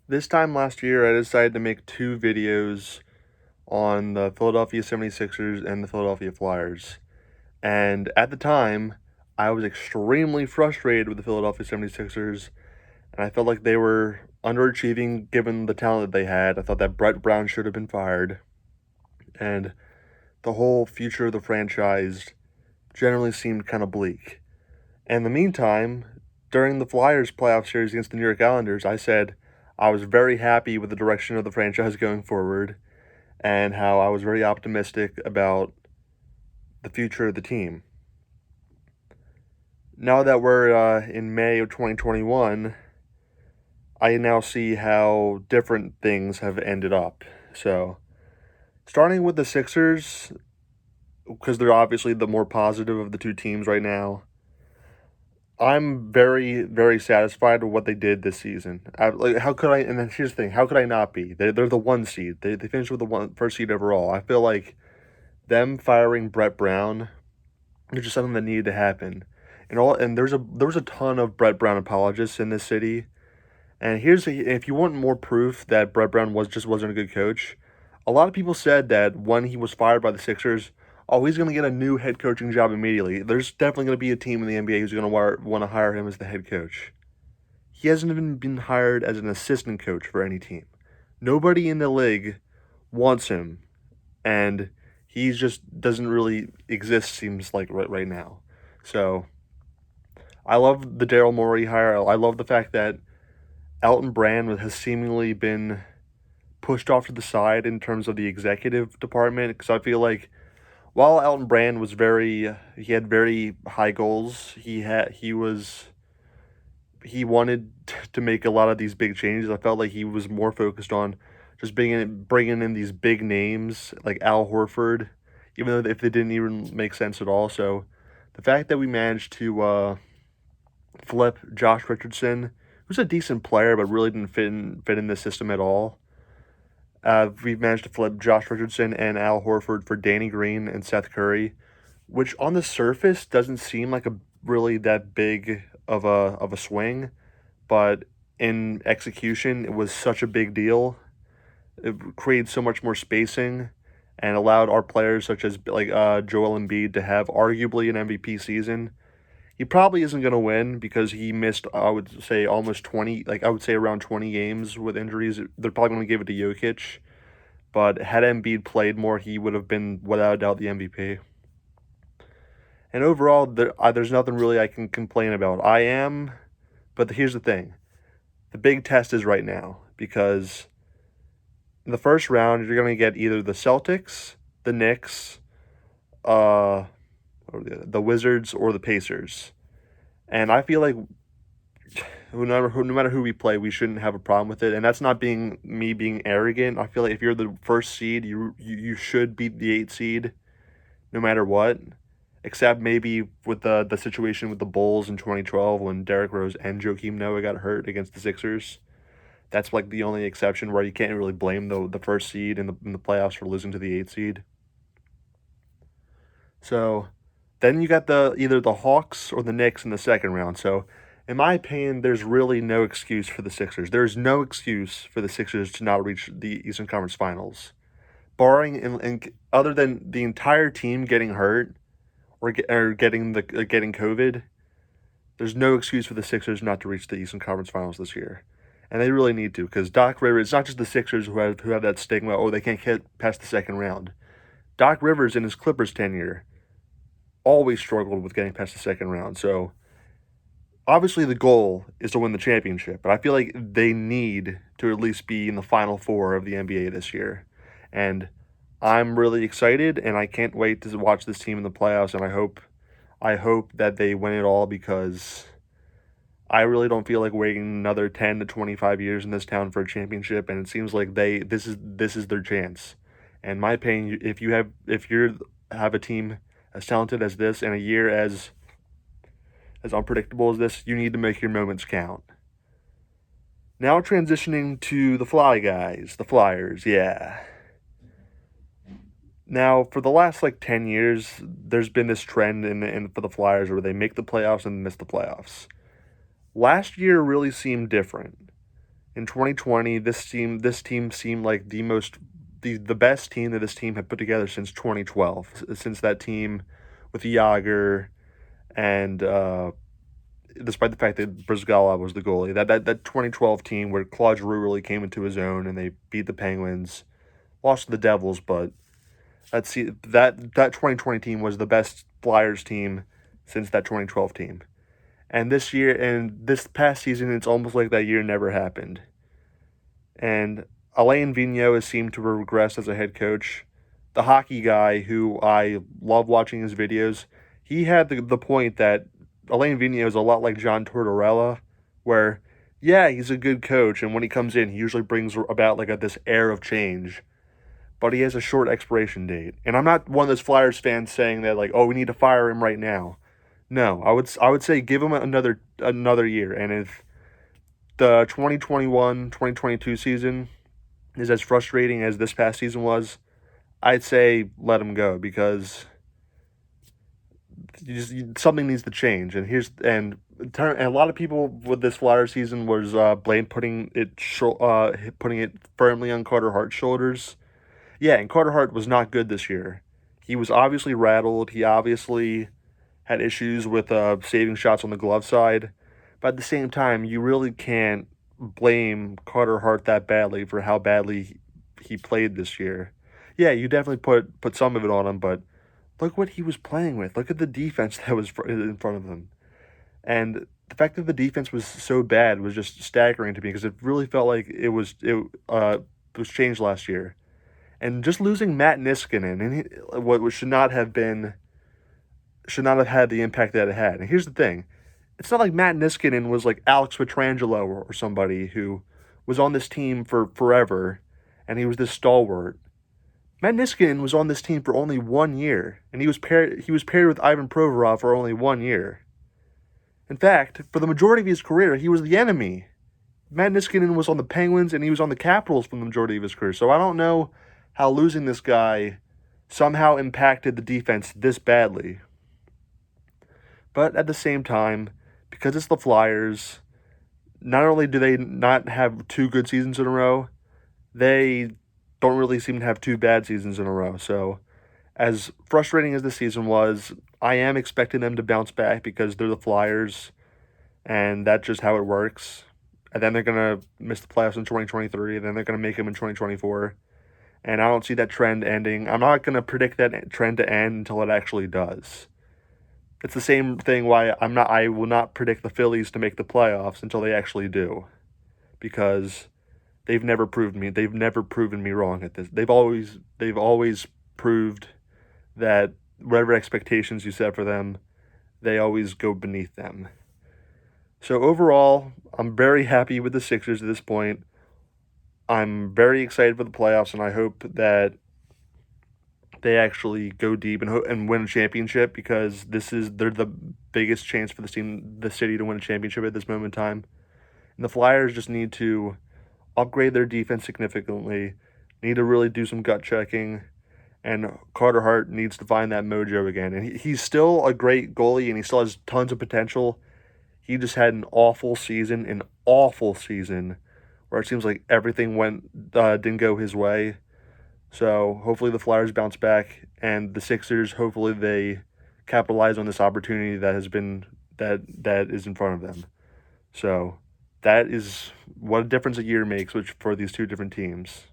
This time last year, I decided to make two videos on the Philadelphia 76ers and the Philadelphia Flyers. And at the time, I was extremely frustrated with the Philadelphia 76ers, and I felt like they were underachieving given the talent that they had. I thought that Brett Brown should have been fired, and the whole future of the franchise generally seemed kind of bleak. And in the meantime, during the Flyers playoff series against the New York Islanders, I said I was very happy with the direction of the franchise going forward and how I was very optimistic about the future of the team. Now that we're in May of 2021, I now see how different things have ended up. So, starting with the Sixers, because they're obviously the more positive of the two teams right now, I'm very, very satisfied with what they did this season. How could I? And then here's the thing: how could I not be? They're the one seed. They finished with the first seed overall. I feel like them firing Brett Brown is just something that needed to happen. And there was a ton of Brett Brown apologists in this city. And if you want more proof that Brett Brown wasn't a good coach, a lot of people said that when he was fired by the Sixers, oh, he's going to get a new head coaching job immediately. There's definitely going to be a team in the NBA who's going to want to hire him as the head coach. He hasn't even been hired as an assistant coach for any team. Nobody in the league wants him, and he just doesn't really exist, seems like, right now. So I love the Daryl Morey hire. I love the fact that Elton Brand has seemingly been pushed off to the side in terms of the executive department, because I feel like while Elton Brand he had very high goals. He wanted to make a lot of these big changes. I felt like he was more focused on just bringing in these big names like Al Horford, even though if they didn't even make sense at all. So the fact that we managed to flip Josh Richardson, who's a decent player but really didn't fit in this system at all. We've managed to flip Josh Richardson and Al Horford for Danny Green and Seth Curry, which on the surface doesn't seem like a really that big of a swing, but in execution it was such a big deal. It created so much more spacing and allowed our players such as Joel Embiid to have arguably an MVP season. He probably isn't going to win because he missed, I would say, almost 20, I would say around 20 games with injuries. They're probably going to give it to Jokic. But had Embiid played more, he would have been, without a doubt, the MVP. And overall, there's nothing really I can complain about. But here's the thing. The big test is right now. Because in the first round, you're going to get either the Celtics, the Knicks, or the Wizards, or the Pacers. And I feel like no matter who we play, we shouldn't have a problem with it. And that's not me being arrogant. I feel like if you're the first seed, you should beat the 8 seed, no matter what. Except maybe with the situation with the Bulls in 2012 when Derrick Rose and Joakim Noah got hurt against the Sixers. That's like the only exception where you can't really blame the first seed in the playoffs for losing to the 8 seed. So then you got either the Hawks or the Knicks in the second round. So in my opinion, there's really no excuse for the Sixers. There's no excuse for the Sixers to not reach the Eastern Conference Finals. Barring other than the entire team getting hurt or getting COVID, there's no excuse for the Sixers not to reach the Eastern Conference Finals this year. And they really need to, because Doc Rivers, it's not just the Sixers who have that stigma, oh, they can't get past the second round. Doc Rivers in his Clippers tenure always struggled with getting past the second round. So obviously the goal is to win the championship, but I feel like they need to at least be in the Final Four of the NBA this year. And I'm really excited, and I can't wait to watch this team in the playoffs, and I hope that they win it all, because I really don't feel like waiting another 10 to 25 years in this town for a championship, and it seems like this is their chance. And in my opinion, if you have a team as talented as this and a year as unpredictable as this, you need to make your moments count. Now transitioning to the the Flyers, yeah. Now, for the last 10 years, there's been this trend for the Flyers where they make the playoffs and miss the playoffs. Last year really seemed different. In 2020, this team seemed like the best team that this team had put together since 2012, since that team with Yager and despite the fact that Brizgala was the goalie, that 2012 team where Claude Giroux really came into his own and they beat the Penguins, lost to the Devils, but that 2020 team was the best Flyers team since that 2012 team. And this past season, it's almost like that year never happened. And Alain Vigneault has seemed to regress as a head coach. The hockey guy, who I love watching his videos, he had the point that Alain Vigneault is a lot like John Tortorella, where, yeah, he's a good coach, and when he comes in, he usually brings about this air of change, but he has a short expiration date. And I'm not one of those Flyers fans saying that oh, we need to fire him right now. No, I would say give him another year, and if the 2021-2022 season is as frustrating as this past season was, I'd say let him go because something needs to change. And a lot of people with this Flyer season was putting it firmly on Carter Hart's shoulders. Yeah, and Carter Hart was not good this year. He was obviously rattled. He obviously had issues with saving shots on the glove side. But at the same time, you really can't blame Carter Hart that badly for how badly he played this year. Yeah, you definitely put some of it on him, but look what he was playing with. Look at the defense that was in front of him. And the fact that the defense was so bad was just staggering to me because it really felt like it was changed last year. And just losing Matt Niskanen and what should not have had the impact that it had. And here's the thing. It's not like Matt Niskanen was like Alex Pietrangelo or somebody who was on this team for forever and he was this stalwart. Matt Niskanen was on this team for only 1 year, and he was paired with Ivan Provorov for only 1 year. In fact, for the majority of his career, he was the enemy. Matt Niskanen was on the Penguins and he was on the Capitals for the majority of his career. So I don't know how losing this guy somehow impacted the defense this badly. But at the same time, because it's the Flyers, not only do they not have two good seasons in a row, they don't really seem to have two bad seasons in a row. So, as frustrating as this season was, I am expecting them to bounce back because they're the Flyers, and that's just how it works. And then they're going to miss the playoffs in 2023, and then they're going to make them in 2024. And I don't see that trend ending. I'm not going to predict that trend to end until it actually does. It's the same thing why I will not predict the Phillies to make the playoffs until they actually do. Because they've never proven me wrong at this. They've always proved that whatever expectations you set for them, they always go beneath them. So overall, I'm very happy with the Sixers at this point. I'm very excited for the playoffs, and I hope that they actually go deep and win a championship because they're the biggest chance for the city to win a championship at this moment in time. And the Flyers just need to upgrade their defense significantly, need to really do some gut checking, and Carter Hart needs to find that mojo again. And he's still a great goalie, and he still has tons of potential. He just had an awful season, where it seems like everything didn't go his way. So hopefully the Flyers bounce back, and the Sixers, hopefully they capitalize on this opportunity that is in front of them. So that is what a difference a year makes for these two different teams.